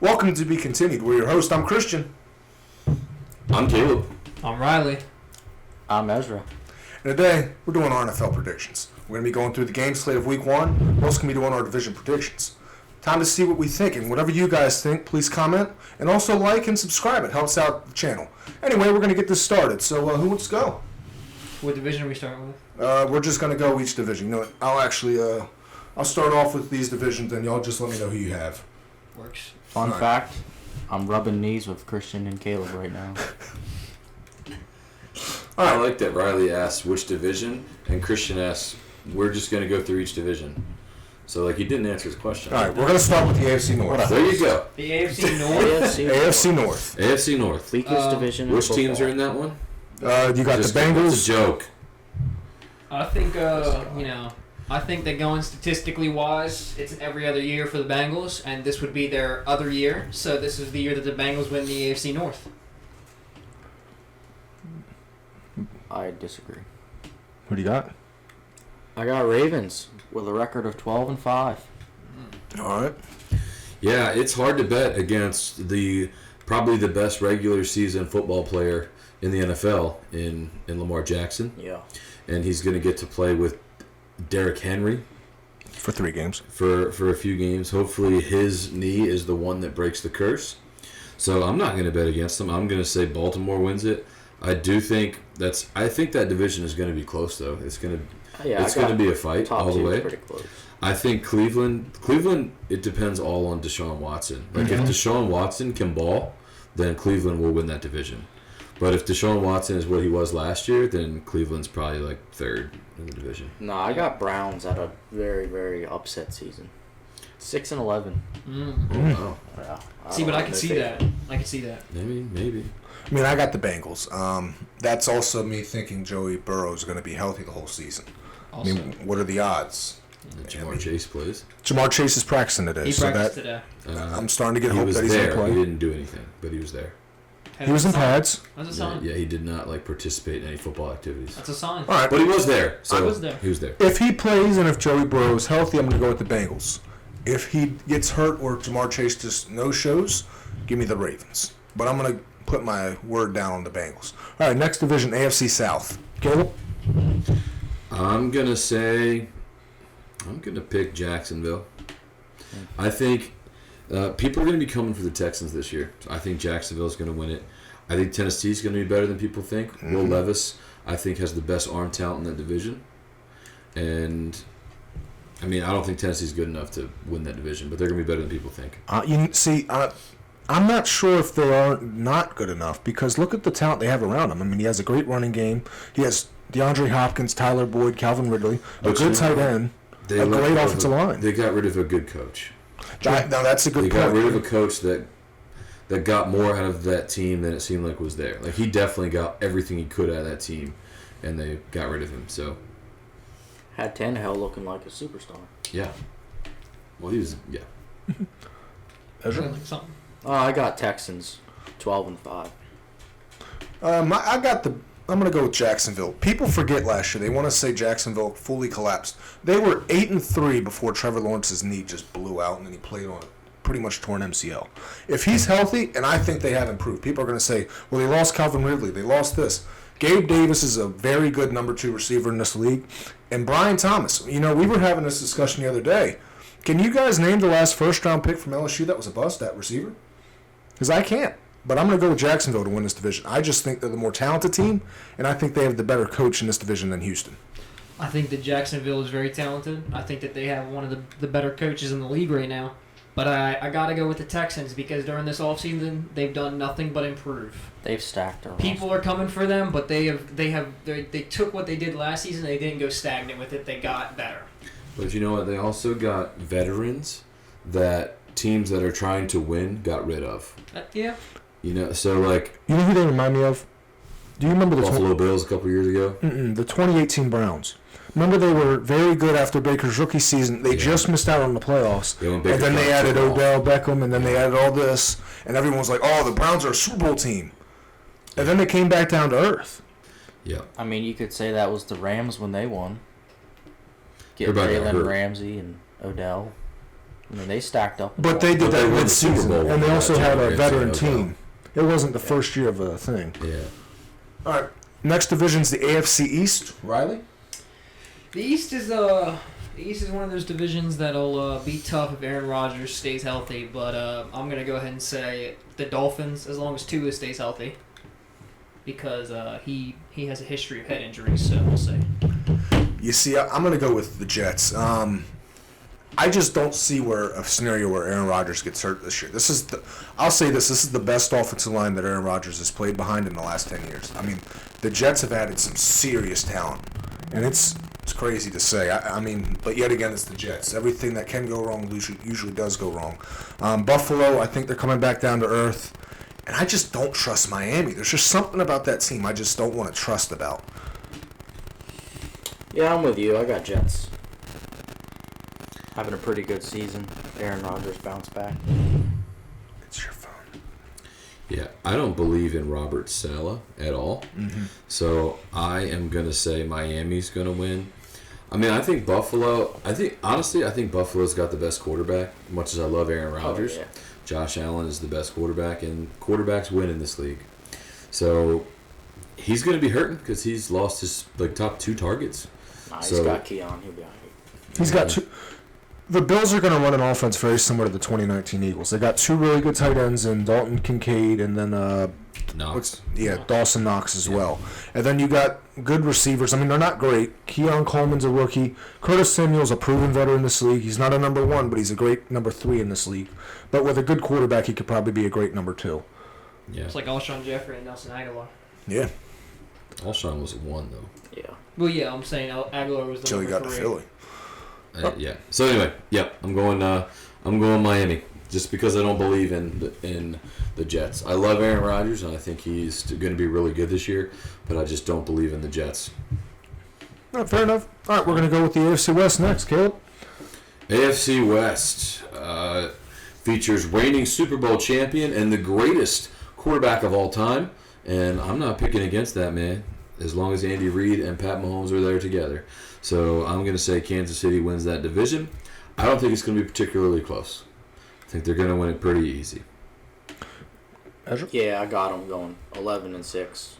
Welcome to Be Continued. We're your host. I'm Christian. I'm Caleb. I'm Riley. I'm Ezra. And today, we're doing our NFL predictions. We're going to be going through the game slate of Week 1. We're also going to be doing our division predictions. Time to see what we think. And whatever you guys think, please comment. And also like and subscribe. It helps out the channel. Anyway, we're going to get this started. So who wants to go? What division are we starting with? We're just going to go each division. You know what? I'll start off with these divisions, and y'all just let me know who you have. Works. Fun Right. fact, I'm rubbing knees with Christian and Caleb right now. All I right. like that Riley asked which division, and Christian asked, we're just going to go through each division. So, he didn't answer his question. All right, we're going to start with the AFC North. There you go. The AFC North. AFC North. AFC North. Weakest division in Which football. teams are in that one? You got Just the kidding. Bengals. It's a joke. I think, I think that going statistically wise, it's every other year for the Bengals, and this would be their other year. So this is the year that the Bengals win the AFC North. I disagree. Who do you got? I got Ravens with a record of 12-5. All right. Yeah, it's hard to bet against probably the best regular season football player in the NFL in Lamar Jackson. Yeah. And he's going to get to play with Derrick Henry For 3 games. for a few games. Hopefully his knee is the one that breaks the curse. So I'm not going to bet against him. I'm going to say Baltimore wins it. I think that division is going to be close though. It's going to be a fight Top all the two way. pretty close. I think Cleveland, it depends all on Deshaun Watson. If Deshaun Watson can ball, then Cleveland will win that division. But if Deshaun Watson is what he was last year, then Cleveland's probably third in the division. No, I got Browns at a very, very upset season. 6-11. Oh, wow. Yeah, See, but I can see that. I can see that. Maybe. I mean, I got the Bengals. That's also me thinking Joey Burrow is going to be healthy the whole season. Also, I mean, what are the odds? And Jamar Chase plays. Jamar Chase is practicing today, he so practiced that today. I'm starting to get He hope was that he's going to there. He play. didn't do anything, but he was there. He was in pads. That's a Yeah, sign. he did not Participate in any football activities. That's a sign. All right. But he was there. So I was there. He was there. If he plays and if Joey Burrow is healthy, I'm going to go with the Bengals. If he gets hurt or Jamar Chase just no shows, give me the Ravens. But I'm going to put my word down on the Bengals. All right, next division, AFC South. Caleb? I'm going to pick Jacksonville. I think people are going to be coming for the Texans this year. So I think Jacksonville's going to win it. I think Tennessee's going to be better than people think. Will Levis, I think, has the best arm talent in that division. And, I don't think Tennessee's good enough to win that division, but they're going to be better than people think. I'm not sure if they are not good enough because look at the talent they have around him. I mean, he has a great running game. He has DeAndre Hopkins, Tyler Boyd, Calvin Ridley, a good tight end, a great offensive line. They got rid of a good coach. Now, that's a good They point. got rid of a coach that got more out of that team than it seemed like was there. He definitely got everything he could out of that team, and they got rid of him. So, Had Tannehill looking like a superstar. yeah. Well, he was, yeah. Ezra? Like something. I got Texans 12-5. I'm going to go with Jacksonville. People forget last year. They want to say Jacksonville fully collapsed. They were 8-3 before Trevor Lawrence's knee just blew out, and then he played on a pretty much torn MCL. If he's healthy, and I think they have improved, people are going to say, well, they lost Calvin Ridley. They lost this. Gabe Davis is a very good number 2 receiver in this league. And Brian Thomas. We were having this discussion the other day. Can you guys name the last first-round pick from LSU that was a bust, that receiver? Because I can't. But I'm going to go with Jacksonville to win this division. I just think they're the more talented team, and I think they have the better coach in this division than Houston. I think that Jacksonville is very talented. I think that they have one of the better coaches in the league right now. But I got to go with the Texans because during this offseason, they've done nothing but improve. They've stacked their People are coming for them, but they took what they did last season. They didn't go stagnant with it. They got better. But you know what? They also got veterans that teams that are trying to win got rid of. Yeah. So You know who they remind me of? Do you remember the Buffalo Bills a couple years ago? The 2018 Browns? Remember they were very good after Baker's rookie season. They just missed out on the playoffs. Yeah, and then they added Odell Beckham, and then they added all this. And everyone was like, oh, the Browns are a Super Bowl team. And then they came back down to earth. Yeah. You could say that was the Rams when they won. Get Everybody got Jalen hurt. Ramsey and Odell. I mean, they stacked up. But they did But they that won the Super mid-season, Bowl and they with also that had a John veteran Ramsey as well. team. It wasn't the first year of a thing. Yeah. All right, next division's the AFC East. Riley? The East is one of those divisions that'll be tough if Aaron Rodgers stays healthy. But I'm gonna go ahead and say the Dolphins, as long as Tua stays healthy, because he has a history of head injuries. So we'll see. You see, I'm going to go with the Jets. I just don't see a scenario where Aaron Rodgers gets hurt this year. I'll say this is the best offensive line that Aaron Rodgers has played behind in the last 10 years. I mean, the Jets have added some serious talent, and it's crazy to say. I mean, but yet again, it's the Jets. Everything that can go wrong usually does go wrong. Buffalo, I think they're coming back down to earth, and I just don't trust Miami. There's just something about that team I just don't want to trust about. Yeah, I'm with you. I got Jets. Having a pretty good season. Aaron Rodgers bounced back. It's your phone. Yeah, I don't believe in Robert Saleh at all. Mm-hmm. So I am going to say Miami's going to win. I mean, I think honestly, I think Buffalo's got the best quarterback, much as I love Aaron Rodgers. Oh, yeah. Josh Allen is the best quarterback, and quarterbacks win in this league. So he's going to be hurting because he's lost his top 2 targets. Nah, he's So- got Keon. He'll be all right. He's got two. The Bills are going to run an offense very similar to the 2019 Eagles. They got 2 really good tight ends in Dalton Kincaid and then Knox. Dawson Knox as well. And then you got good receivers. I mean, they're not great. Keon Coleman's a rookie. Curtis Samuel's a proven veteran in this league. He's not a number 1, but he's a great number 3 in this league. But with a good quarterback, he could probably be a great number 2. Yeah. It's like Alshon Jeffrey and Nelson Aguilar. Yeah. Alshon was a 1, though. Yeah. Well, yeah, I'm saying Aguilar was the Until he number got to 3. Philly. Yeah. So anyway, I'm going Miami just because I don't believe in the Jets. I love Aaron Rodgers and I think he's going to be really good this year, but I just don't believe in the Jets. Fair enough. All right, we're going to go with the AFC West next, Caleb. AFC West features reigning Super Bowl champion and the greatest quarterback of all time, and I'm not picking against that man as long as Andy Reid and Pat Mahomes are there together. So I'm going to say Kansas City wins that division. I don't think it's going to be particularly close. I think they're going to win it pretty easy. Ezra? Yeah, I got them going 11-6.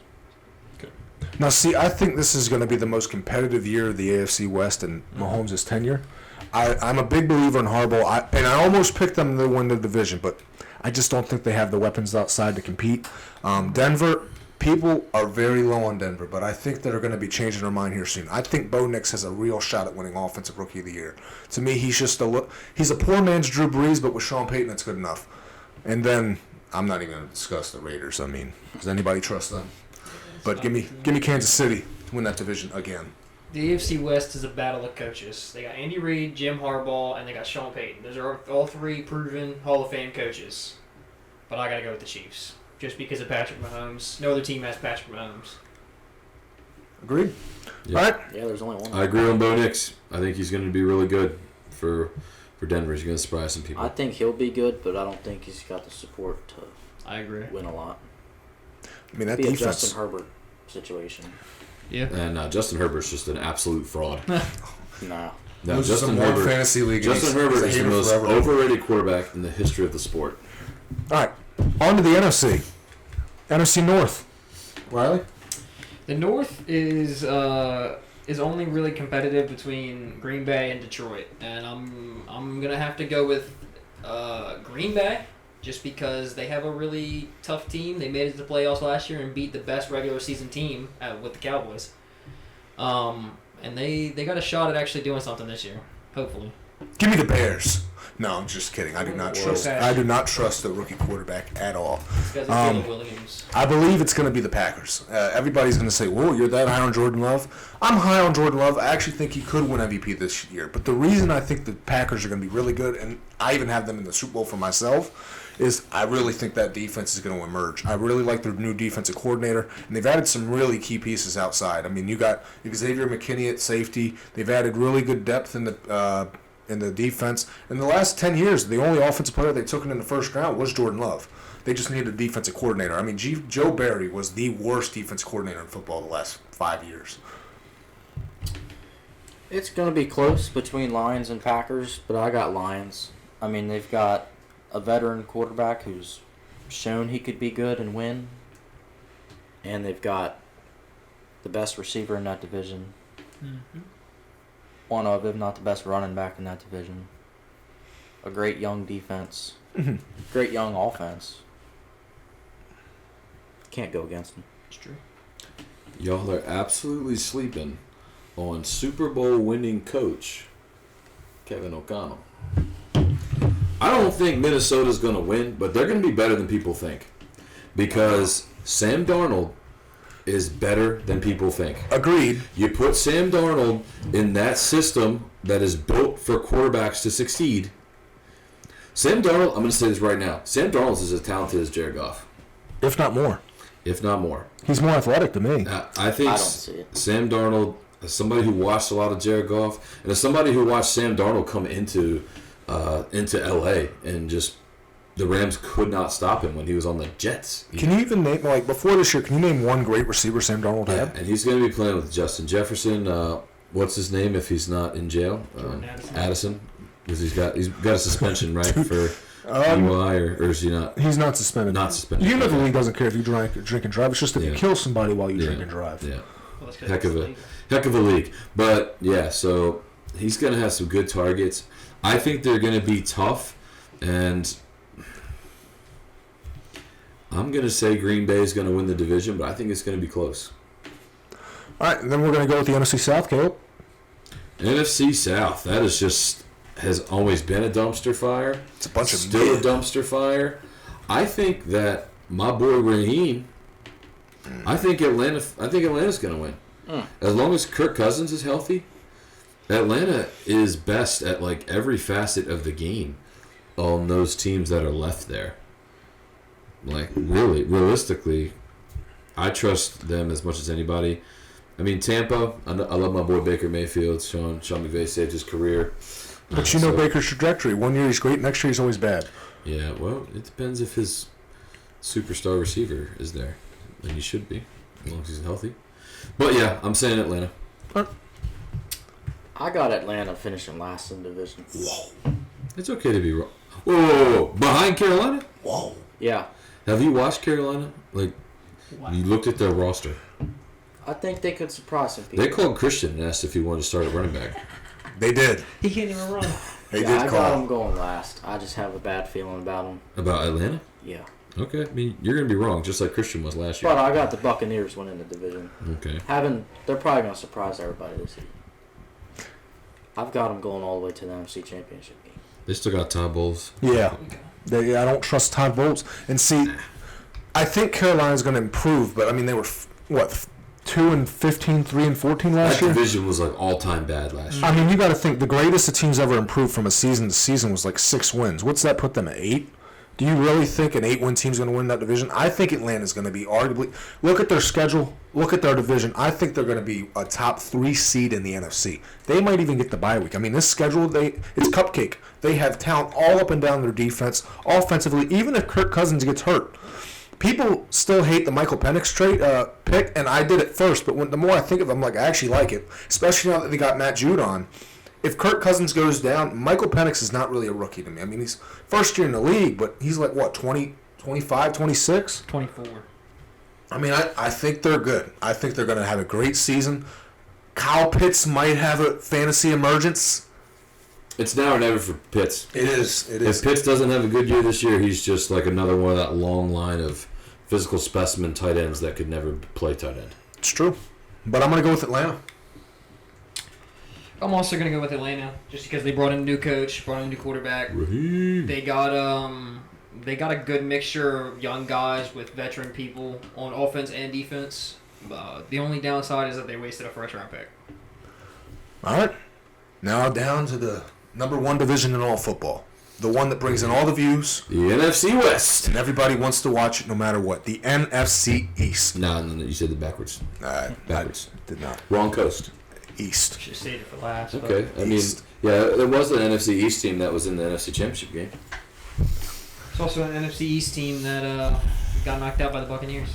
Now, see, I think this is going to be the most competitive year of the AFC West in Mahomes' tenure. I'm a big believer in Harbaugh, and I almost picked them to win the division, but I just don't think they have the weapons outside to compete. Denver, people are very low on Denver, but I think they're going to be changing their mind here soon. I think Bo Nix has a real shot at winning Offensive Rookie of the Year. To me, he's a poor man's Drew Brees, but with Sean Payton, it's good enough. And then I'm not even going to discuss the Raiders. I mean, does anybody trust them? But give me Kansas City to win that division again. The AFC West is a battle of coaches. They got Andy Reid, Jim Harbaugh, and they got Sean Payton. Those are all 3 proven Hall of Fame coaches. But I got to go with the Chiefs. Just because of Patrick Mahomes. No other team has Patrick Mahomes. Agreed? Yeah. All right. Yeah, there's only one. I agree on Bo Nix. I think he's going to be really good for Denver. He's going to surprise some people. I think he'll be good, but I don't think he's got the support to I agree. win a lot. I mean, that Be a defense. Justin Herbert situation. Yeah. And Justin Herbert's just an absolute fraud. Nah. No, Loses Justin in one Herbert. fantasy league. Justin and he's Herbert a is the hater most forever. overrated quarterback in the history of the sport. All right. On to the NFC. NFC North. Riley? The North is only really competitive between Green Bay and Detroit, and I'm gonna have to go with Green Bay just because they have a really tough team. They made it to the playoffs last year and beat the best regular season team with the Cowboys. And they got a shot at actually doing something this year, hopefully. Give me the Bears. No, I'm just kidding. I do not trust. Okay. I do not trust the rookie quarterback at all. These guys are Caleb Williams. I believe it's going to be the Packers. Everybody's going to say, "Whoa, you're that high on Jordan Love." I'm high on Jordan Love. I actually think he could win MVP this year. But the reason I think the Packers are going to be really good, and I even have them in the Super Bowl for myself, is I really think that defense is going to emerge. I really like their new defensive coordinator, and they've added some really key pieces outside. I mean, you got Xavier McKinney at safety. They've added really good depth in the defense. In the last 10 years, the only offensive player they took in the first round was Jordan Love. They just needed a defensive coordinator. I mean, Joe Barry was the worst defense coordinator in football the last 5 years. It's going to be close between Lions and Packers, but I got Lions. I mean, they've got a veteran quarterback who's shown he could be good and win. And they've got the best receiver in that division. Mm-hmm. One of, if not the best running back in that division. A great young defense. Mhm. Great young offense. Can't go against them. It's true. Y'all are absolutely sleeping on Super Bowl winning coach Kevin O'Connell. I don't think Minnesota's going to win, but they're going to be better than people think. Because Sam Darnold is better than people think. Agreed. You put Sam Darnold in that system that is built for quarterbacks to succeed. Sam Darnold, I'm going to say this right now. Sam Darnold is as talented as Jared Goff, If not more. if not more. He's more athletic than me. I think I don't see it. Sam Darnold, as somebody who watched a lot of Jared Goff, and as somebody who watched Sam Darnold come into LA, and just the Rams could not stop him when he was on the Jets. Can you even name, like, before this year, can you name one great receiver Sam Darnold Yeah, had? and he's going to be playing with Justin Jefferson. What's his name if he's not in jail? Jordan Addison. Addison, because he's got a suspension, right, for Um, DUI, or is he not? He's not suspended. Not suspended. You know the league doesn't care if you drink and drive. It's just if you Yeah. kill somebody while you Yeah. drink and drive. Yeah. Well, that's 'cause Heck it's of a legal. heck of a league. But yeah, so he's gonna have some good targets. I think they're gonna be tough, and I'm gonna say Green Bay is gonna win the division, but I think it's gonna be close. All right, and then we're going to go with the NFC South, Caleb. NFC South, that is just has always been a dumpster fire. It's a bunch of Still a mid. dumpster fire. I think that my boy Raheem. I think Atlanta's gonna win. As long as Kirk Cousins is healthy, Atlanta is best at like every facet of the game on those teams that are left there. Like really, realistically, I trust them as much as anybody. I mean, Tampa, I love my boy Baker Mayfield. Sean McVay saved his career. But you know So- Baker's trajectory. 1 year he's great, next year he's always bad. Yeah, well, it depends if his superstar receiver is there. And he should be, as long as he's healthy. But yeah, I'm saying Atlanta. I got Atlanta finishing last in the division. It's okay to be wrong. Whoa. Behind Carolina? Whoa. Yeah. Have you watched Carolina? Like, Wow. you looked at their roster. I think they could surprise some people. They called Christian and asked if he wanted to start at running back. They did. He can't even run. They Yeah, I did got call. them going last. I just have a bad feeling about them. About Atlanta? Yeah. Okay, I mean, you're going to be wrong, just like Christian was last year. But I got the Buccaneers winning the division. Okay. They're probably going to surprise everybody this year. I've got them going all the way to the NFC Championship game. They still got Todd Bowles. Yeah. I don't trust Todd Bowles. And see, I think Carolina's going to improve, but I mean, they were, 2-15, 3-14 last That year? division was like all-time bad last year. I mean, you got to think the greatest the team's ever improved from a season to season was like 6 wins. What's that put them at 8? Do you really think an 8-win team's going to win that division? I think Atlanta's going to be arguably. Look at their schedule. Look at their division. I think they're going to be a top 3 seed in the NFC. They might even get the bye week. I mean, this schedule, it's cupcake. They have talent all up and down their defense, offensively. Even if Kirk Cousins gets hurt, people still hate the Michael Penix pick, and I did it first. But the more I think of it, I'm like, I actually like it, especially now that they got Matt Judon. If Kirk Cousins goes down, Michael Penix is not really a rookie to me. I mean, he's first year in the league, but he's like, 20, 25, 26? 24. I mean, I think they're good. I think they're going to have a great season. Kyle Pitts might have a fantasy emergence. It's now or never for Pitts. It is. If Pitts doesn't have a good year this year, he's just like another one of that long line of physical specimen tight ends that could never play tight end. It's true. But I'm going to go with Atlanta. I'm also gonna go with Atlanta just because they brought in a new coach, brought in a new quarterback. Raheem. They got a good mixture of young guys with veteran people on offense and defense. The only downside is that they wasted a first-round pick. All right. Now down to the number 1 division in all football. The one that brings in all the views, The NFC West. and everybody wants to watch it no matter what. The NFC East. No, you said it backwards. Backwards. I did not. Wrong coast. East. Should have saved it for last. but- Okay, I mean, East. yeah, there was an NFC East team that was in the NFC Championship game. It's also an NFC East team that got knocked out by the Buccaneers.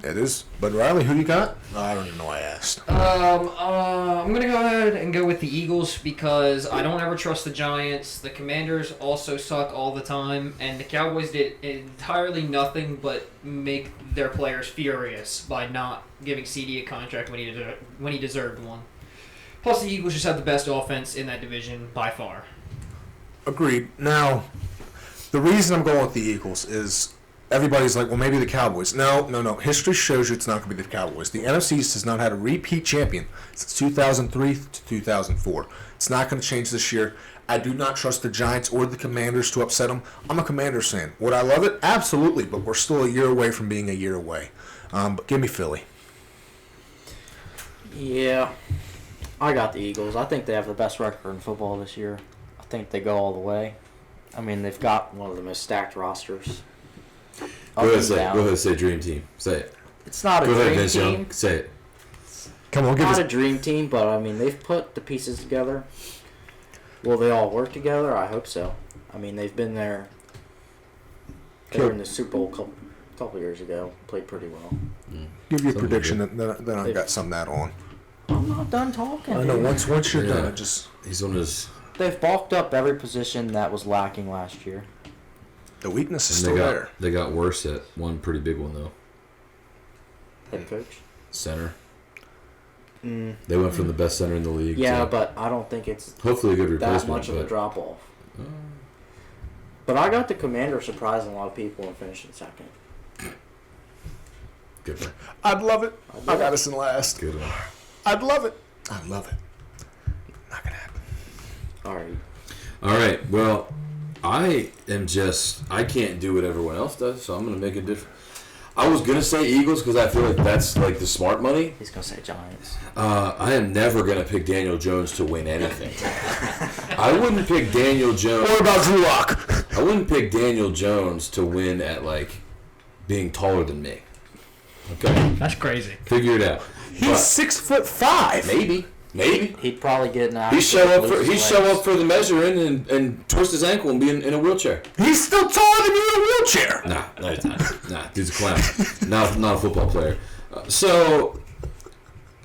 It is. But Riley, who you got? I don't even know why I asked. I'm gonna go ahead and go with the Eagles because I don't ever trust the Giants. The Commanders also suck all the time, and the Cowboys did entirely nothing but make their players furious by not giving CD a contract when he deserved one. Plus, the Eagles just have the best offense in that division by far. Agreed. Now, the reason I'm going with the Eagles is everybody's like, well, maybe the Cowboys. No. History shows you it's not going to be the Cowboys. The NFC East has not had a repeat champion since 2003 to 2004. It's not going to change this year. I do not trust the Giants or the Commanders to upset them. I'm a Commanders fan. Would I love it? Absolutely, but we're still a year away from being a year away. But give me Philly. Yeah, I got the Eagles. I think they have the best record in football this year. I think they go all the way. I mean, they've got one of the most stacked rosters. Go ahead and say dream team. Say it. It's not a Go ahead, dream Vince team. Young. Say it. Come on, give Not us. a dream team, but I mean, they've put the pieces together. Will they all work together? I hope so. I mean, they've been there. They were in the Super Bowl a couple years ago. Played pretty well. Give you a Something prediction, good. then I got something to add on. I'm not done talking. I know. dude. Once you're Yeah. done, it just He's on his. They've bulked up every position that was lacking last year. the weakness is And still there. they got worse at one pretty big one though. Head coach. Center. Mm, They went from the best center in the league. yeah, to but I don't think it's hopefully a good replacement. that much of a but- drop off. But I got the Commanders surprising a lot of people and finishing second. Good one. I'd love it. I I got us in last. Good one. I'd love it. I love it. Not gonna happen. All right. All right. Well, I can't do what everyone else does, so I'm gonna make it different. I was gonna say Eagles because I feel like that's like the smart money. He's gonna say Giants. I am never gonna pick Daniel Jones to win anything. I wouldn't pick Daniel Jones. What about Drew Lock? I wouldn't pick Daniel Jones to win at like being taller than me. Okay, That's crazy. figure it out. He's But 6'5". maybe. He'd probably get an He show up for lose his legs. the measuring and twist his ankle and be in a wheelchair. He's still taller than you in a wheelchair. Nah, no, he's not. Nah, dude's a clown. not a football player. So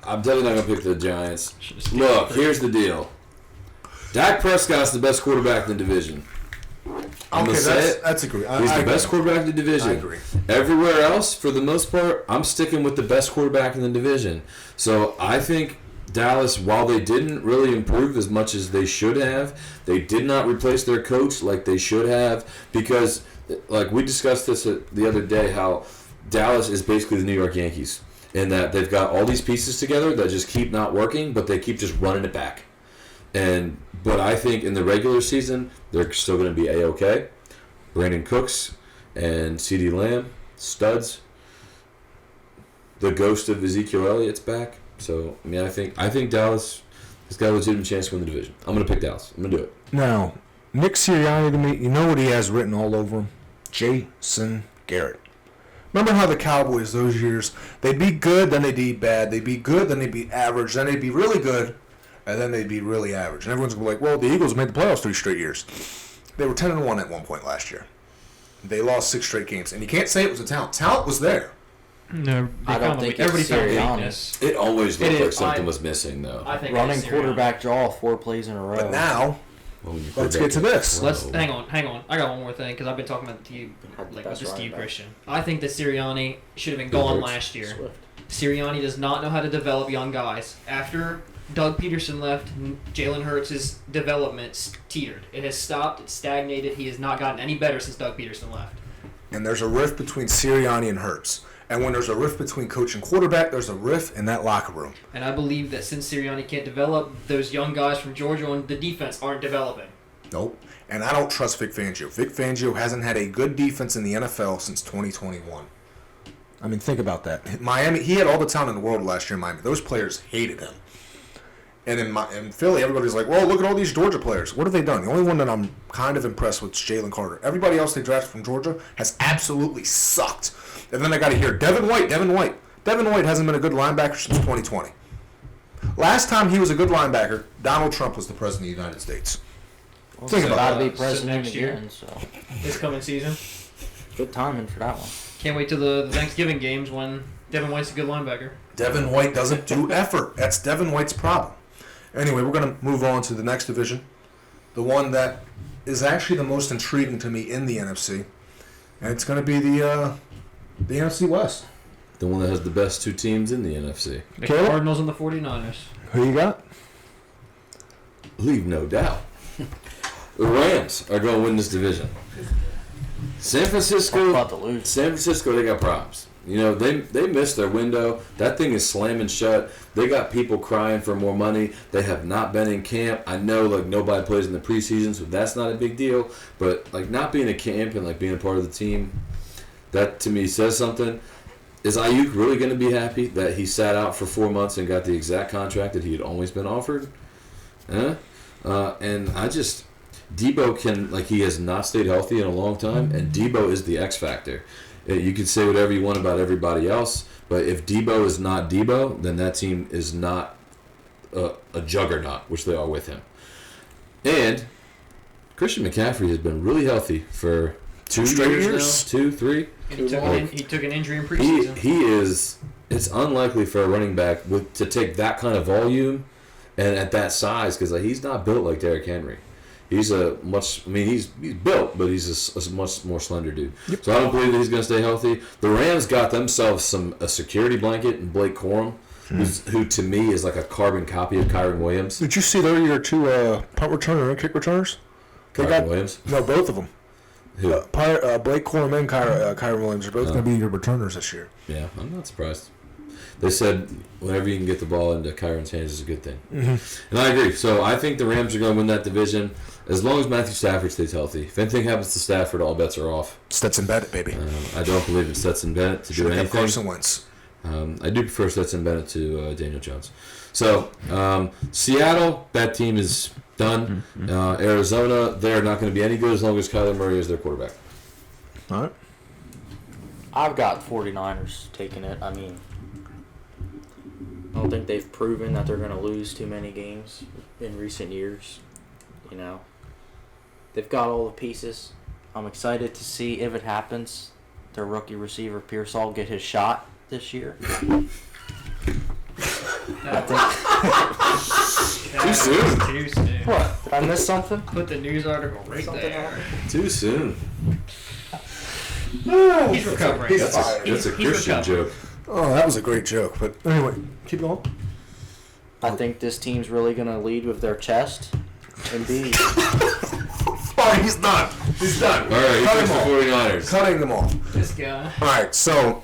I'm definitely not gonna pick the Giants. Look, here's the deal. Dak Prescott's the best quarterback in the division. I'm gonna say it. that's agree. He's the best quarterback in the division. I agree. Everywhere else, for the most part, I'm sticking with the best quarterback in the division. So I think Dallas, while they didn't really improve as much as they should have, they did not replace their coach like they should have because, like we discussed this the other day, how Dallas is basically the New York Yankees in that they've got all these pieces together that just keep not working, but they keep just running it back. But I think in the regular season, they're still going to be A-OK. Brandon Cooks and CeeDee Lamb, studs. The ghost of Ezekiel Elliott's back. So, I mean, I think Dallas has got a legitimate chance to win the division. I'm going to pick Dallas. I'm going to do it. Now, Nick Sirianni to me, you know what he has written all over him? Jason Garrett. Remember how the Cowboys those years, they'd be good, then they'd be bad. They'd be good, then they'd be average, then they'd be really good, and then they'd be really average. And everyone's going to be like, well, the Eagles made the playoffs 3 straight years. They were 10-1 at one point last year. They lost 6 straight games. And you can't say it was a talent. Talent was there. No, I don't think everybody it's found Sirianni. weakness. It always looked It like is. something was missing, though. I think Running it's Sirianni. quarterback draw 4 plays in a row. But now, Well, when you Let's put get to that- this. Let's Whoa. hang on. I got one more thing because I've been talking about to you, Had the like best just to running you, back. Christian. I think that Sirianni should have been Who gone hurts? last year. Swift. Sirianni does not know how to develop young guys. After Doug Peterson left, Jalen Hurts' development teetered. It has stopped. It's stagnated. He has not gotten any better since Doug Peterson left. and there's a rift between Sirianni and Hurts. And when there's a rift between coach and quarterback, there's a rift in that locker room. And I believe that since Sirianni can't develop, those young guys from Georgia on the defense aren't developing. Nope. And I don't trust Vic Fangio. Vic Fangio hasn't had a good defense in the NFL since 2021. I mean, think about that. Miami, he had all the talent in the world last year in Miami. Those players hated him. And in Philly, everybody's like, well, look at all these Georgia players. What have they done? The only one that I'm kind of impressed with is Jalen Carter. Everybody else they drafted from Georgia has absolutely sucked. And then I got to hear Devin White. Devin White hasn't been a good linebacker since 2020. Last time he was a good linebacker, Donald Trump was the president of the United States. Well, Think he's about about to it. be So president next year. again, so This coming season. good timing for that one. Can't wait till the Thanksgiving games when Devin White's a good linebacker. Devin White doesn't do effort. That's Devin White's problem. Anyway, we're going to move on to the next division. The one that is actually the most intriguing to me in the NFC. And it's going to be the NFC West. The one that has the best two teams in the NFC. The Caleb? Cardinals and the 49ers. Who you got? Leave no doubt. The Rams are going to win this division. San Francisco, About to lose. they got problems. You know, they missed their window. That thing is slamming shut. They got people crying for more money. They have not been in camp. I know, like, nobody plays in the preseason, so that's not a big deal. But, like, not being in camp and, like, being a part of the team, that, to me, says something. Is Ayuk really going to be happy that he sat out for 4 months and got the exact contract that he had always been offered? And I just... Debo can, like, he has not stayed healthy in a long time, and Debo is the X factor. You can say whatever you want about everybody else, but if Debo is not Debo, then that team is not a juggernaut, which they are with him. And Christian McCaffrey has been really healthy for 2 straight years years? now, 2, 3. And he took an injury in He preseason. he is. It's unlikely for a running back to take that kind of volume and at that size because he's not built like Derrick Henry. He's he's built, but he's a much more slender dude. Yep. So I don't believe that he's going to stay healthy. The Rams got themselves a security blanket in Blake Corum, who to me is like a carbon copy of Kyron Williams. Did you see their 2 punt returner and kick returners? They Kyron got Williams? No, both of them. Who? Blake Corum and Kyron Williams are both going to be your returners this year. Yeah, I'm not surprised. They said whenever you can get the ball into Kyron's hands is a good thing. Mm-hmm. And I agree. So I think the Rams are going to win that division as long as Matthew Stafford stays healthy. If anything happens to Stafford, all bets are off. Stetson Bennett, baby. I don't believe in Stetson Bennett to do Should have anything. Carson Wentz. I do prefer Stetson Bennett to Daniel Jones. So Seattle, that team is done. Arizona, they're not going to be any good as long as Kyler Murray is their quarterback. All right. I've got 49ers taking it. I mean, I don't think they've proven that they're going to lose too many games in recent years. You know, they've got all the pieces. I'm excited to see if it happens. Their rookie receiver Pearsall get his shot this year. Too soon. Too soon. What? Did I miss something? Put the news article right Something there. happened? Too soon. He's recovering. He's That's a, fired. that's a He's Christian recovering. joke. Oh, that was a great joke. But anyway, keep going. I think this team's really going to lead with their chest and be. Oh, he's done. He's done. All right, Cut he him picks the off. 49ers. Cutting them off. This guy. All right, so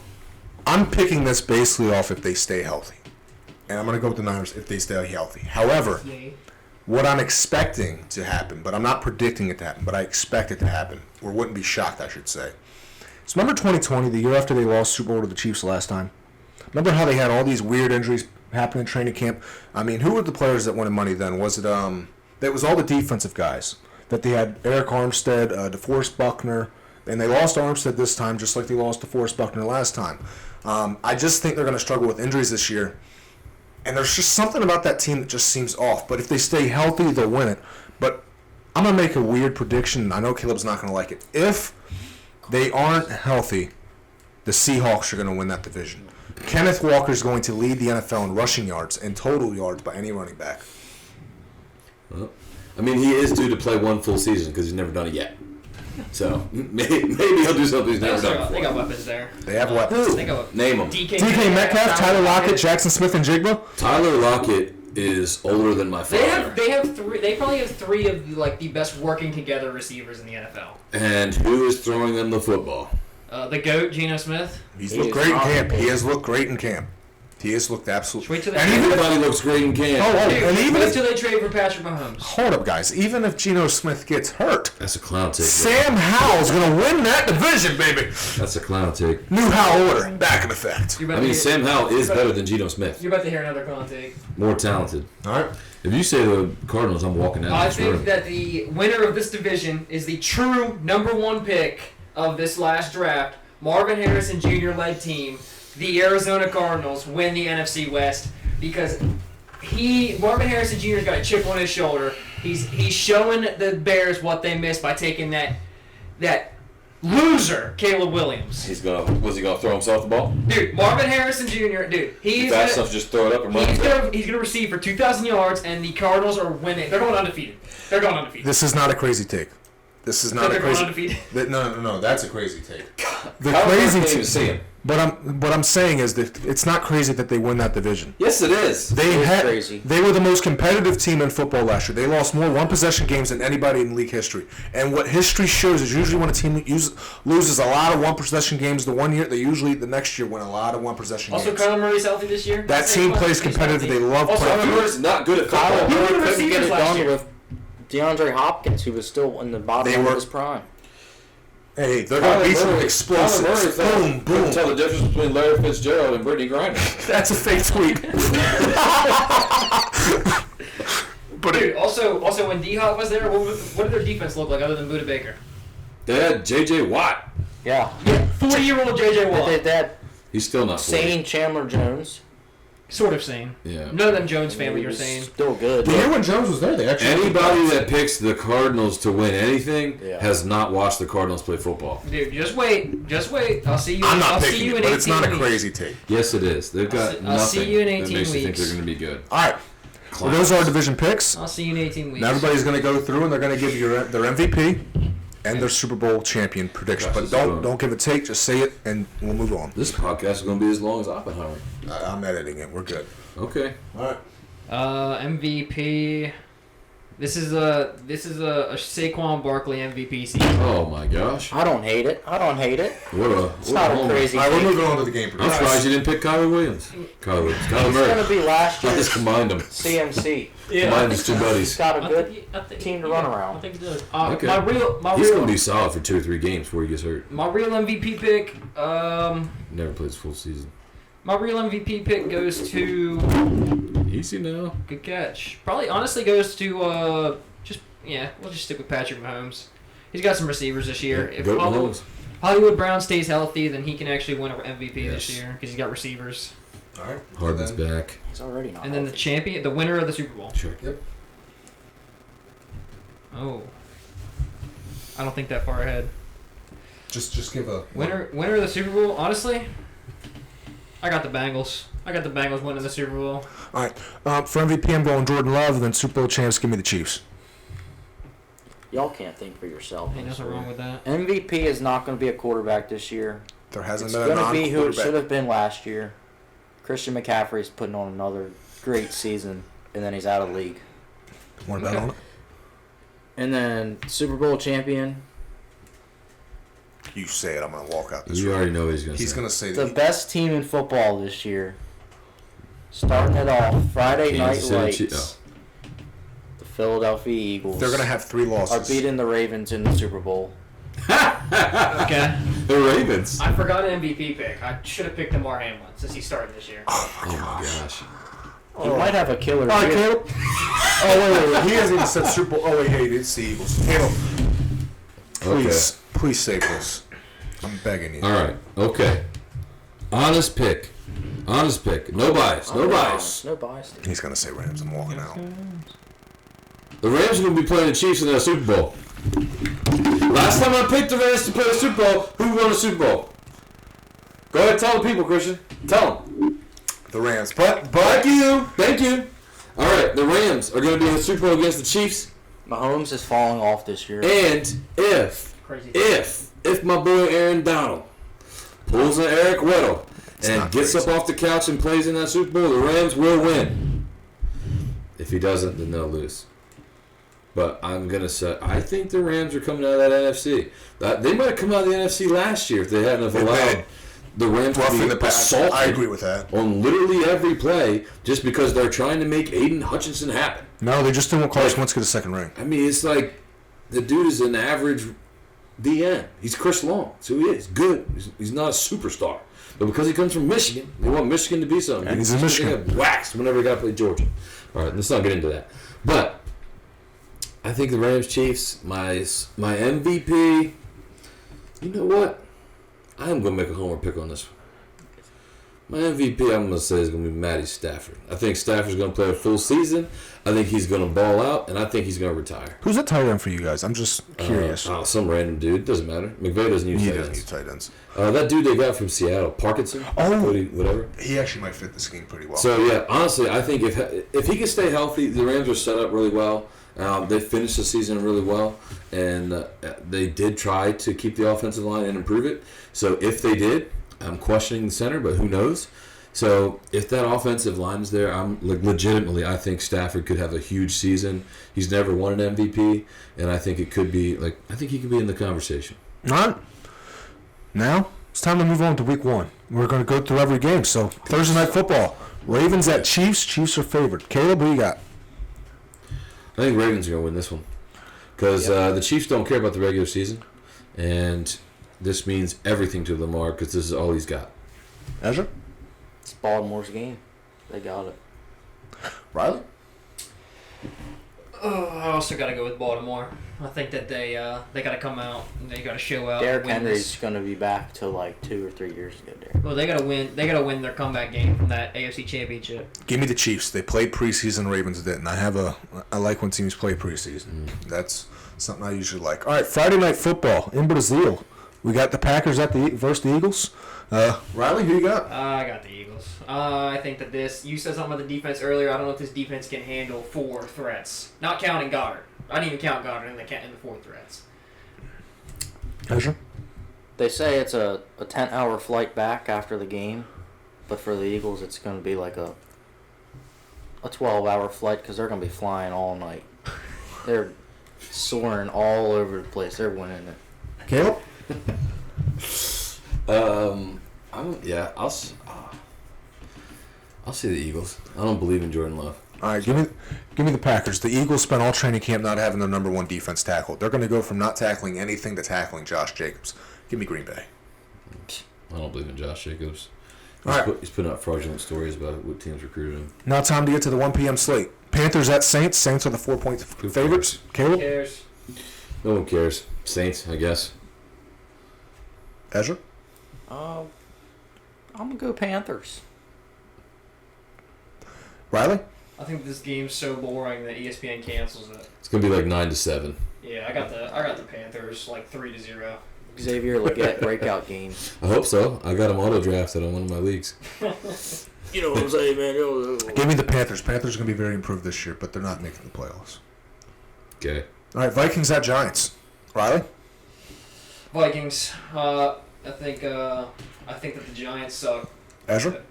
I'm picking this basically off if they stay healthy. And I'm going to go with the Niners if they stay healthy. However, what I'm expecting to happen, but I'm not predicting it to happen, but I expect it to happen, or wouldn't be shocked, I should say. So remember 2020, the year after they lost Super Bowl to the Chiefs last time? Remember how they had all these weird injuries happen in training camp? I mean, who were the players that wanted money then? Was it, that was all the defensive guys. That they had Eric Armstead, DeForest Buckner, and they lost Armstead this time just like they lost DeForest Buckner last time. I just think they're going to struggle with injuries this year. And there's just something about that team that just seems off. But if they stay healthy, they'll win it. But I'm going to make a weird prediction. I know Caleb's not going to like it. If they aren't healthy, the Seahawks are going to win that division. Kenneth Walker is going to lead the NFL in rushing yards and total yards by any running back. Well, I mean, he is due to play one full season because he's never done it yet. So maybe he'll do something he's never done They got before. weapons there. They have weapons. They got Name them. DK Metcalf, Tyler Lockett, Jackson Smith, and Jigba. Tyler Lockett is older than my father. They have three. They probably have three of the best working together receivers in the NFL. And who is throwing them the football? The GOAT, Geno Smith. He's He looked is great in camp. awesome. He has looked great in camp. He has looked absolutely. Wait till they And even Everybody looks great in camp. and even wait if, till they trade for Patrick Mahomes. hold up, guys. Even if Geno Smith gets hurt, That's a clown take. Sam Howell's gonna win that division, baby. That's a clown take. New Howell order back in effect. You're I about mean, to hear, Sam Howell is better than Geno Smith. You're about to hear another clown take. More talented. All right. If you say the Cardinals, I'm walking out I of this room. think that the winner of this division is the true #1 pick of this last draft. Marvin Harrison Jr. led team, the Arizona Cardinals, win the NFC West because Marvin Harrison Jr.'s got a chip on his shoulder. He's showing the Bears what they missed by taking that Loser, Caleb Williams. Was he gonna throw himself the ball? Dude, Marvin Harrison Jr. Dude, he's Fast gonna, enough to just throw it up and run. he's gonna receive for 2,000 yards, and the Cardinals are winning. They're going undefeated. This is not a crazy take. This is not They're a going crazy. undefeated. No. That's a crazy take. The Kyler crazy Murray can't even take. see him. But what I'm saying is that it's not crazy that they win that division. Yes, it is. They is had crazy. They were the most competitive team in football last year. They lost more one-possession games than anybody in league history. And what history shows is usually when a team loses a lot of one-possession games the one year, they usually the next year win a lot of one-possession Also, games. Kyler Murray's healthy this year. That team plays competitive. They love Also, playing. Kyler Murray's not good at Kyler football. He Murray won the couldn't get receivers it last done year. with DeAndre Hopkins, who was still in the bottom They of were- his prime. Hey, they're going to be some explosives. Boom, Couldn't boom. tell the difference between Larry Fitzgerald and Brittany Griner. That's a fake tweet. But Dude, also when D-Hop was there, what did their defense look like other than Buda Baker? They had J.J. Watt. Yeah. 40-year-old J.J. Watt. They had He's still not 40. sane Chandler Jones. Sort of sane. Yeah. None of them Jones family He are was sane. Still good. the year when Jones was there, they actually Anybody that picks the Cardinals to win anything Yeah. has not watched the Cardinals play football. Dude, just wait. Just wait. I'll see you. I'm not I'll see picking you it, in but 18 it's not a weeks. crazy take. Yes, it is. They've got I'll see nothing you in that 18 makes you think weeks. they're going to be good. All right. Well, those are our division picks. I'll see you in 18 weeks. Now everybody's going to go through and they're going to give you their MVP and their Super Bowl champion prediction. But don't give a take. Just say it, and we'll move on. This podcast is going to be as long as Oppenheimer. I'm editing it. We're good. Okay. All right. MVP. This is a Saquon Barkley MVP season. Oh my gosh. I don't hate it. It's not a crazy All right, we're take. moving on to the game I'm prediction. surprised you didn't pick Kyler Williams. Kyler He's Murray. going to be last I just year's combined them. CMC. Combined his two He's buddies. got a good team to run around. I think he does. Okay. My He's real going to be solid for 2 or 3 games before he gets hurt. my real MVP pick. Never plays full season. My real MVP pick goes to Easy now. good catch. Probably honestly goes to we'll just stick with Patrick Mahomes. He's got some receivers this year. If Go Mahomes. Hollywood Brown stays healthy, then he can actually win an MVP this Yes. year because he's got receivers. All right. Hardman's back. He's already not And then the winner of the Super Bowl. Sure. Yep. Oh, I don't think that far ahead. Just give a Winner of the Super Bowl. Honestly, I got the Bengals. I got the Bengals winning the Super Bowl. All right. For MVP, I'm going Jordan Love, and then Super Bowl champs, give me the Chiefs. Y'all can't think for yourself. Ain't nothing wrong with that. MVP is not going to be a quarterback this year. There hasn't It's been a going to be who it should non-quarterback. have been last year. Christian McCaffrey's putting on another great season, and then he's out of the league. Want to bet on it? And then Super Bowl champion, You say it. I'm going to walk out this You room. already know what he's going to say. He's going to say the that. best team in football this year. Starting it off, Friday Kansas Night City Lights. The Philadelphia Eagles They're going to have 3 are losses. beating the Ravens in the Super Bowl. Okay. The Ravens. I forgot an MVP pick. I should have picked Damar Hamlin since he started this year. Oh my gosh. He might have a killer All right, year. Caleb. Oh, wait. He hasn't even said Super Bowl. Oh, wait, hey, it's the Eagles. Caleb, please save this. I'm begging you. All right. Okay. Honest pick. No bias. No bias. No bias. He's going to say Rams. I'm walking out. The Rams are going to be playing the Chiefs in the Super Bowl. Last time I picked the Rams to play the Super Bowl, who won the Super Bowl? Go ahead, tell the people, Christian. Tell them. The Rams. But Thank you. All right, the Rams are going to be in the Super Bowl against the Chiefs. Mahomes is falling off this year. And Crazy. if my boy Aaron Donald pulls an Eric Weddle and not gets crazy. up off the couch and plays in that Super Bowl, the Rams will win. If he doesn't, then they'll lose. But I'm gonna say I think the Rams are coming out of that NFC. They might have come out of the NFC last year if they hadn't have They allowed did. the Rams roughing to the be passer. assaulted I agree with that. on literally every play just because they're trying to make Aiden Hutchinson happen. No, they just didn't want Carson Wentz to get a second ring. I mean, it's like the dude is an average DN. He's Chris Long, so he is good. He's not a superstar, but because he comes from Michigan, they want Michigan to be something. And he's in Michigan. They get waxed whenever he got to play Georgia. All right, let's not get into that. But I think the Rams Chiefs, my MVP. You know what? I am going to make a homer pick on this one. My MVP, I'm going to say, is going to be Matty Stafford. I think Stafford's going to play a full season. I think he's going to ball out, and I think he's going to retire. Who's that tight end for you guys? I'm just curious. Some random dude. Doesn't matter. McVay doesn't use He tight doesn't ends. use tight ends. That dude they got from Seattle, Parkinson. Oh. Whatever. He actually might fit the scheme pretty well. So, yeah, honestly, I think if he can stay healthy, the Rams are set up really well. They finished the season really well, and they did try to keep the offensive line and improve it. So if they did, I'm questioning the center, but who knows? So if that offensive line is there, I'm legitimately, I think Stafford could have a huge season. He's never won an MVP, and I think it could be I think he could be in the conversation. All right. Now it's time to move on to week 1. We're going to go through every game. So Thursday night football, Ravens at Chiefs. Chiefs are favored. Caleb, what do you got? I think Ravens are going to win this one because the Chiefs don't care about the regular season, and this means everything to Lamar because this is all he's got. Ezra? It's Baltimore's game. They got it. Riley? I also got to go with Baltimore. I think that they got to come out and they got to show out. Derrick win Henry's this. going to be back to like 2 or 3 years ago. Derrick. Well, they got to win. They got to win their comeback game from that AFC Championship. Give me the Chiefs. They played preseason. Ravens didn't. I like when teams play preseason. That's something I usually like. All right, Friday night football in Brazil. We got the Packers versus the Eagles. Riley, who you got? I got the Eagles. I think that you said something about the defense earlier. I don't know if this defense can handle 4 threats. Not counting Goddard. I didn't even count Goddard in the 4 threats. Ezra? They say it's a 10-hour flight back after the game, but for the Eagles it's going to be like a 12-hour flight because they're going to be flying all night. They're soaring all over the place. They're winning it. Caleb? I'll see the Eagles. I don't believe in Jordan Love. All right, give me the Packers. The Eagles spent all training camp not having their number 1 defense tackled. They're going to go from not tackling anything to tackling Josh Jacobs. Give me Green Bay. I don't believe in Josh Jacobs. All right. He's putting out fraudulent stories about what teams recruited him. Now time to get to the 1 p.m. slate. Panthers at Saints. Saints are the 4-point favorites. Who Caleb? cares? No one cares. Saints, I guess. Ezra? I'm going to go Panthers. Riley? I think this game's so boring that ESPN cancels it. It's gonna be like 9-7. Yeah, I got the Panthers like 3-0. Xavier Legette breakout game. I hope so. I got him auto drafted on one of my leagues. You know what I'm saying, man? Give me the Panthers. Panthers are going to be very improved this year, but they're not making the playoffs. Okay. All right, Vikings at Giants. Riley? Vikings. I think that the Giants suck. Ezra?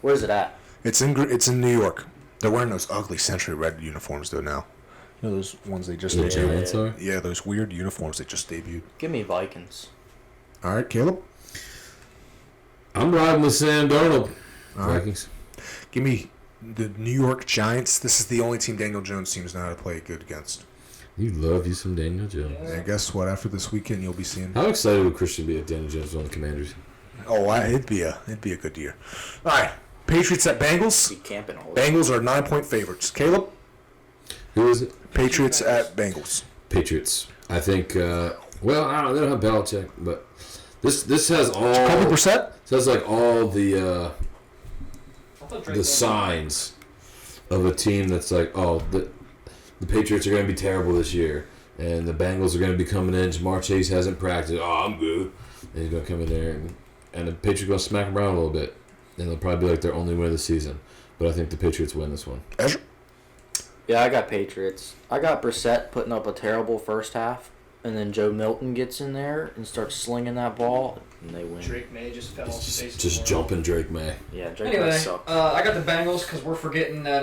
Where's it at? It's in New York. They're wearing those ugly Century Red uniforms though now. You know those ones they just The debuted? Giants are? Yeah, those weird uniforms they just debuted. Give me Vikings. All right, Caleb? I'm riding with Sam Darnold. All right. Vikings. Give me the New York Giants. This is the only team Daniel Jones seems to know how to play good against. You love you some Daniel Jones. And guess what? After this weekend, you'll be seeing. How excited would Christian be if Daniel Jones was on the Commanders? Oh, it'd be a good year. All right, Patriots at Bengals. Be camping all day. Bengals are 9-point favorites. Caleb? Who is it? Patriots at Bengals. Patriots. I think. Well, I don't know. They don't have Belichick, but this has all. Jacoby Brissett? This has like all the I thought Drake the was- signs of a team that's like, oh, the Patriots are going to be terrible this year, and the Bengals are going to be coming in. Jamar Chase hasn't practiced. Oh, I'm good. And he's going to come in there, and the Patriots are going to smack him around a little bit, and they'll probably be like their only win of the season. But I think the Patriots win this one. Ezra? Yeah, I got Patriots. I got Brissett putting up a terrible first half, and then Joe Milton gets in there and starts slinging that ball, and they win. Drake May just fell off the face of the Just world. jumping Drake May. Yeah, Drake Anyway, sucks. I got the Bengals because we're forgetting that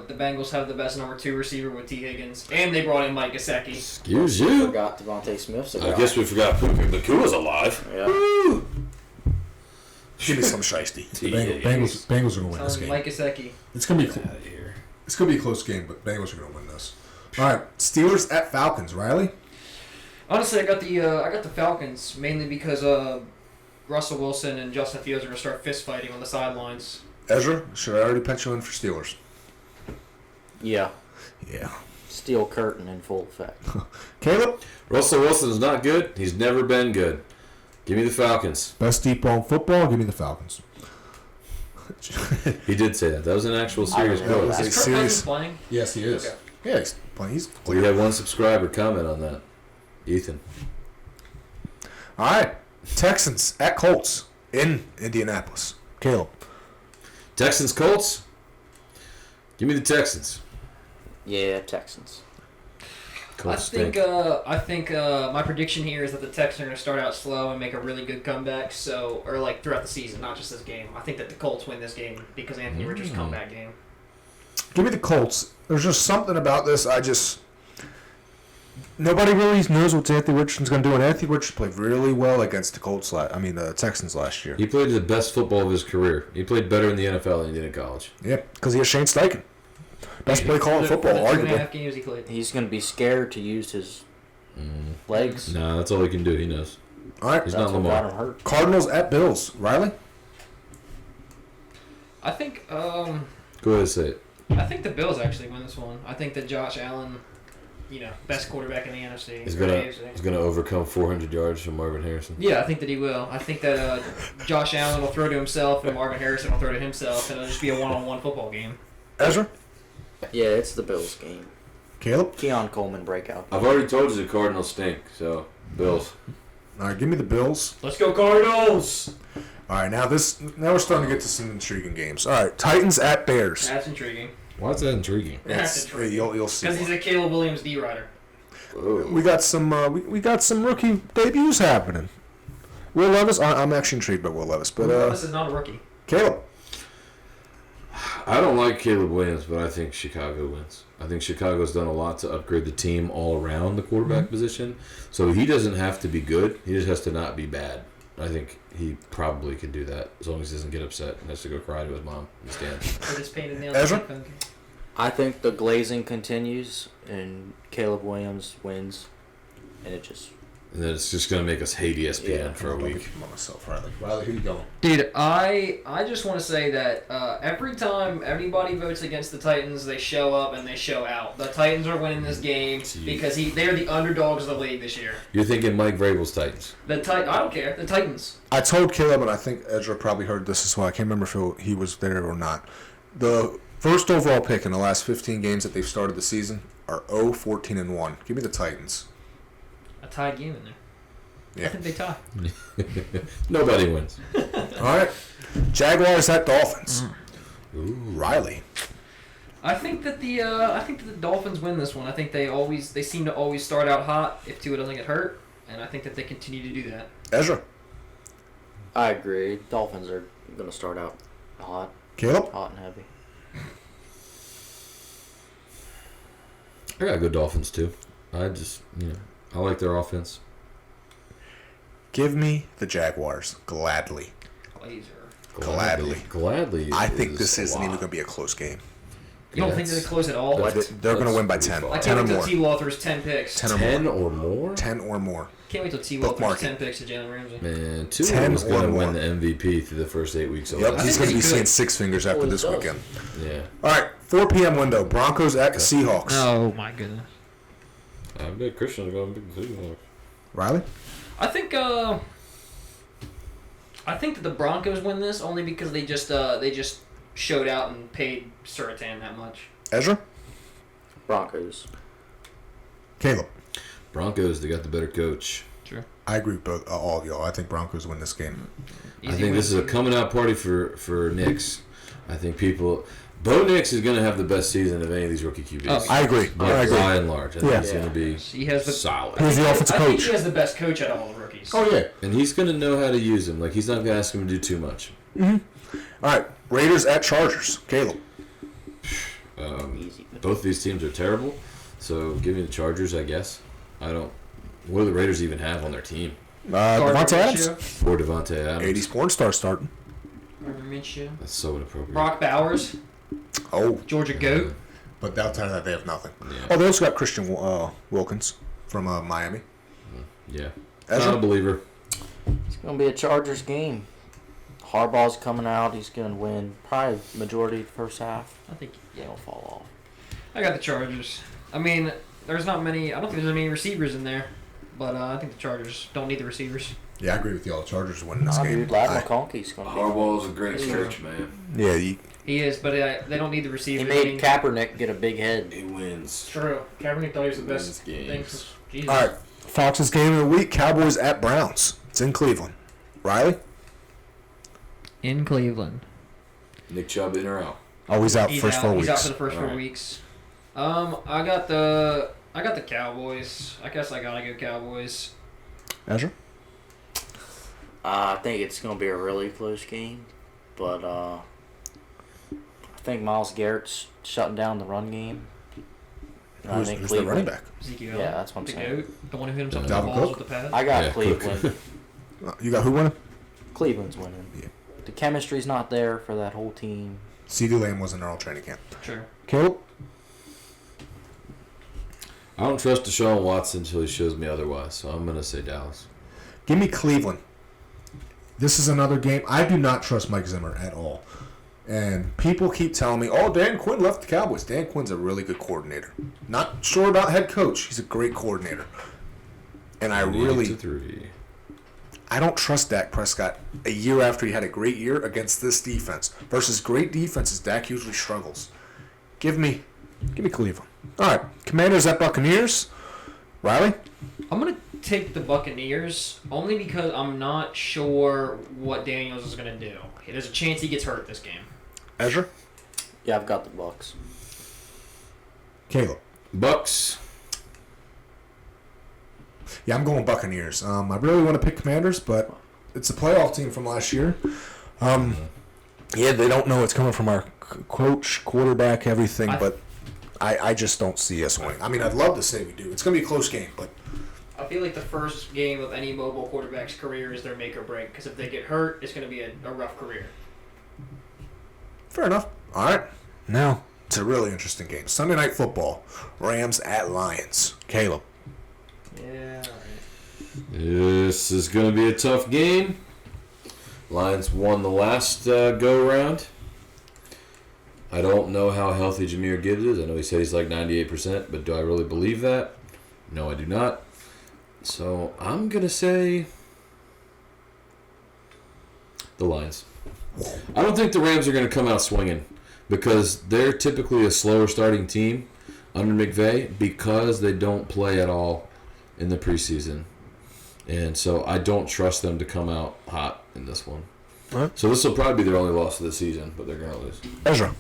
the Bengals have the best number 2 receiver with T. Higgins, and they brought in Mike Gesicki. Excuse you. Forgot Devontae Smith's a I guy. guess we forgot Puka Nakua's alive. Yeah. Woo! Give me some shiesty. Yeah. Bengals are going to win this game. Mike Gesicki. It's going to be Out of here. It's going to be a close game, but Bengals are going to win this. All right, Steelers at Falcons. Riley? Honestly, I got the Falcons mainly because Russell Wilson and Justin Fields are gonna start fist fighting on the sidelines. Ezra? Should I already pencil in for Steelers? Yeah. Yeah. Steel curtain in full effect. Caleb? Russell Wilson is not good. He's never been good. Give me the Falcons. Best deep ball in football. Give me the Falcons. He did say that. That was an actual serious I remember quote. that. Is Kirk serious- Cousins playing? Yes, he is. Okay. Yeah, he's playing. He's We had one subscriber comment on that. Ethan. all right. Texans at Colts in Indianapolis. Caleb. Texans Colts. Give me the Texans. Yeah, Texans. Colts I think my prediction here is that the Texans are going to start out slow and make a really good comeback. So, or like throughout the season, not just this game. I think that the Colts win this game because Anthony Richards' comeback game. Give me the Colts. There's just something about this. Nobody really knows what Anthony Richardson's going to do, and Anthony Richardson played really well against the the Texans last year. He played the best football of his career. He played better in the NFL than he did in college. Yeah, because he has Shane Steichen. Best play call in football, For the 2.5 arguably. games he played. He's going to be scared to use his legs. Nah, that's all he can do. He knows. All right, He's That's not what got Lamar. him hurt. Cardinals at Bills. Riley? I think Go ahead and say it. the Bills actually win this one. I think that Josh Allen, best quarterback in the NFC. He's or gonna AFC. he's gonna overcome 400 yards from Marvin Harrison. Yeah, I think that he will. I think that Josh Allen will throw to himself and Marvin Harrison will throw to himself, and it'll just be a one-on-one football game. Ezra? Yeah, it's the Bills game. Caleb? Keon Coleman breakout. I've already told you the Cardinals stink, so Bills. All right, give me the Bills. Let's go Cardinals! All right, now we're starting to get to some intriguing games. All right, Titans at Bears. That's intriguing. Why is that intriguing? That's intriguing. You'll see. Because he's a Caleb Williams D rider. We got some we got some rookie debuts happening. Will Levis. I'm actually intrigued by Will Levis, but This is not a rookie. Caleb. I don't like Caleb Williams, but I think Chicago wins. I think Chicago's done a lot to upgrade the team all around the quarterback position. So he doesn't have to be good. He just has to not be bad. I think he probably can do that as long as he doesn't get upset and has to go cry to his mom in the stands. Or just painted nails. Ezra? I think the glazing continues and Caleb Williams wins, and it just And then it's just going to make us hate ESPN Yeah, for a week. On myself, Riley. Riley, who you going? Dude, I just want to say that every time everybody votes against the Titans, they show up and they show out. The Titans are winning this game because they're the underdogs of the league this year. You're thinking Mike Vrabel's Titans. I don't care. The Titans. I told Caleb, and I think Ezra probably heard this as well. I can't remember if he was there or not. The first overall pick in the last 15 games that they've started the season are 0-14-1. Give me the Titans. A tied game in there. Yeah. I think they tie. Nobody wins. All right. Jaguars at Dolphins. Ooh. Riley. I think that the Dolphins win this one. I think they seem to always start out hot if Tua doesn't get hurt, and I think that they continue to do that. Ezra. I agree. Dolphins are going to start out hot Caleb. and heavy. I got good Dolphins too. I just, I like their offense. Give me the Jaguars. Gladly. Glazer. Gladly. I think is this a isn't lot. even going to be a close game. You don't think they're close at all? What? They're going to win by 10. I I 10 can't or wait till more. T-Law throws 10 picks. 10 or 10 more. or more? 10 or more. Can't wait till T-Law Bookmark throws it. 10 picks to Jalen Ramsey. Man, Tua 10 was or going to more. win the MVP through the first 8 weeks of Yep, last he's think going to be he seeing could. six fingers after Well, he this does. weekend. Yeah. All right, 4 p.m. window. Broncos at Seahawks. Oh my goodness. I bet Christian's going to be good. Riley? I think that the Broncos win this only because they just showed out and paid Suratan that much. Ezra? Broncos. Caleb? Broncos, they got the better coach. Sure. I agree with both, all of y'all. I think Broncos win this game. I think this is a coming out party for Knicks. I think Bo Nix is going to have the best season of any of these rookie QBs. Oh, I agree. By I agree. and large. I think Yeah. he's going to be He has the solid. Who's the offensive I think coach? he has the best coach out of all the rookies. Oh, yeah. And he's going to know how to use him. Like, he's not going to ask him to do too much. All right, Raiders at Chargers. Caleb? Easy. Both of these teams are terrible, so give me the Chargers, I guess. What do the Raiders even have on their team? Devontae Adams. Poor Devontae Adams. 80s porn star starting. Minshew. That's so inappropriate. Brock Bowers. Oh, Georgia Goat. but outside of that, they have nothing. Yeah. Oh, they also got Christian Wilkins from Miami. Yeah. Ezra? Not a believer. It's going to be a Chargers game. Harbaugh's coming out. He's going to win probably majority of the first half. I think. They don't fall off. I got the Chargers. I mean, there's not many. I don't think there's many receivers in there. but I think the Chargers don't need the receivers. Yeah, I agree with you. All the Chargers are winning this Nah, game. dude, Lad I- McConkey's going to be. Harbaugh's a great coach, man. yeah, He is, but they don't need the receivers. He made Kaepernick get a big head. He wins. True. Kaepernick thought he was the Wins best games. thing since Jesus. all right. Fox's game of the week: Cowboys at Browns. It's in Cleveland. Riley? In Cleveland. Nick Chubb in or out? Oh, he's out He's first out. 4 He's weeks. out for the first 4 Alright. weeks. I got the Cowboys. I guess I gotta go Cowboys. Ezra? I think it's going to be a really close game, but I think Myles Garrett's shutting down the run game. And I Who's, think who's the running Cleveland. back? Ezekiel. Yeah, that's what I'm the saying. goat, the one who hit himself in Dalvin the balls Cook? with the pad. I got Yeah, Cleveland. You got who winning? Cleveland's winning. Yeah. The chemistry's not there for that whole team. CeeDee Lamb was in our all training camp. Sure. Caleb? I don't trust Deshaun Watson until he shows me otherwise, so I'm going to say Dallas. Give me Cleveland. This is another game. I do not trust Mike Zimmer at all. And people keep telling me, oh, Dan Quinn left the Cowboys. Dan Quinn's a really good coordinator. Not sure about head coach. He's a great coordinator. And I 3. I don't trust Dak Prescott a year after he had a great year against this defense. Versus great defenses, Dak usually struggles. Give me Cleveland. All right, Commanders at Buccaneers. Riley? I'm gonna take the Buccaneers only because I'm not sure what Daniels is gonna do. There's a chance he gets hurt this game. Ezra? Yeah, I've got the Bucks. Caleb? Bucks. Yeah, I'm going Buccaneers. I really want to pick Commanders, but it's a playoff team from last year. Yeah, they don't know it's coming from our coach, quarterback, everything, but I just don't see us winning. I mean, I'd love to say we do. It's going to be a close game, but I feel like the first game of any mobile quarterback's career is their make or break. Because if they get hurt, it's going to be a rough career. fair enough. All right. Now, it's a really interesting game. Sunday Night Football. Rams at Lions. Caleb. Yeah. This is going to be a tough game. Lions won the last go-around. I don't know how healthy Jahmyr Gibbs is. I know he said he's like 98%, but do I really believe that? No, I do not. So I'm going to say the Lions. I don't think the Rams are going to come out swinging because they're typically a slower starting team under McVay because they don't play at all in the preseason. And so I don't trust them to come out hot in this one. Right. So this will probably be their only loss of the season, but they're going to lose. Ezra.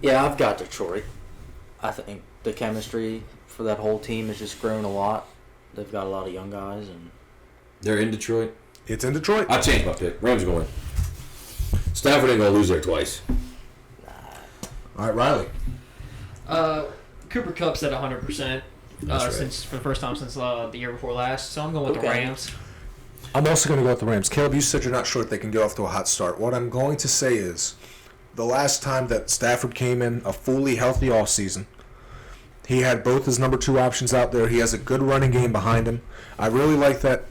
Yeah, I've got Detroit. I think the chemistry for that whole team has just grown a lot. They've got a lot of young guys, and They're in Detroit. It's in Detroit. I changed my pick. Rams going. Stafford ain't going to lose there twice. All right, Riley. Cooper Kupp's at 100%. That's right. Since for the first time since the year before last, so I'm going with the Okay. Rams. I'm also going to go with the Rams. Caleb, you said you're not sure if they can get off to a hot start. What I'm going to say is the last time that Stafford came in a fully healthy offseason, he had both his number 2 options out there. He has a good running game behind him. I really like that.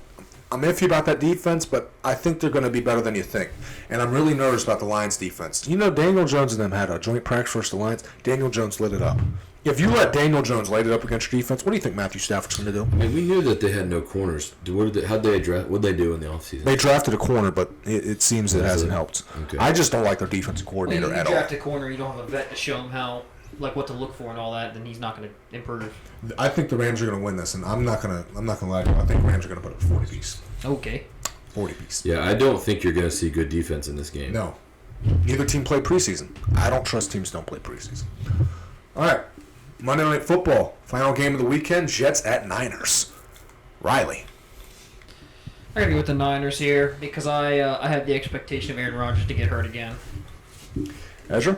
I'm iffy about that defense, but I think they're going to be better than you think. And I'm really nervous about the Lions defense. You know, Daniel Jones and them had a joint practice versus the Lions. Daniel Jones lit it up. If you let Daniel Jones light it up against your defense, what do you think Matthew Stafford's going to do? I mean, we knew that they had no corners. How'd they address? What'd they do in the offseason? They drafted a corner, but it seems it hasn't helped. Okay. I just don't like their defensive When coordinator you at all. draft a corner, you don't have a vet to show him what to look for and all that. Then he's not going to improve. I think the Rams are going to win this, and I'm not going to lie to you. I think the Rams are going to put up 40 piece. Okay. 40 piece. Yeah, I don't think you're going to see good defense in this game. No. Neither team played preseason. I don't trust teams don't play preseason. All right. Monday Night Football. Final game of the weekend. Jets at Niners. Riley. I gotta go with the Niners here because I have the expectation of Aaron Rodgers to get hurt again. Ezra?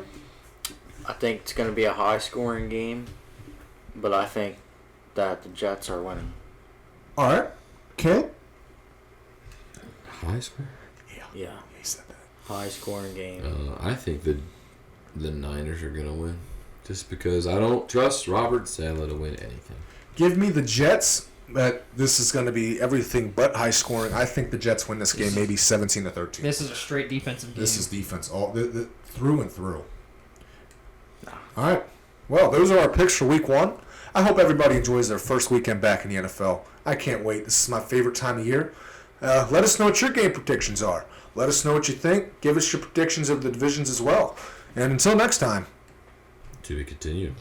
I think it's going to be a high-scoring game, but I think that the Jets are winning. All right. Caleb? High score? Yeah, He said that. high-scoring game. I think the Niners are going to win. Just because I don't trust Robert Saleh to win anything. Give me the Jets. But this is going to be everything but high scoring. I think the Jets win this game, maybe 17-13. This is a straight defensive game. This is defense all through and through. All right, Well, those are our picks for week 1. I hope everybody enjoys their first weekend back in the NFL. I can't wait. This is my favorite time of year. Let us know what your game predictions are. Let us know what you think. Give us your predictions of the divisions as well. And until next time. To be continued.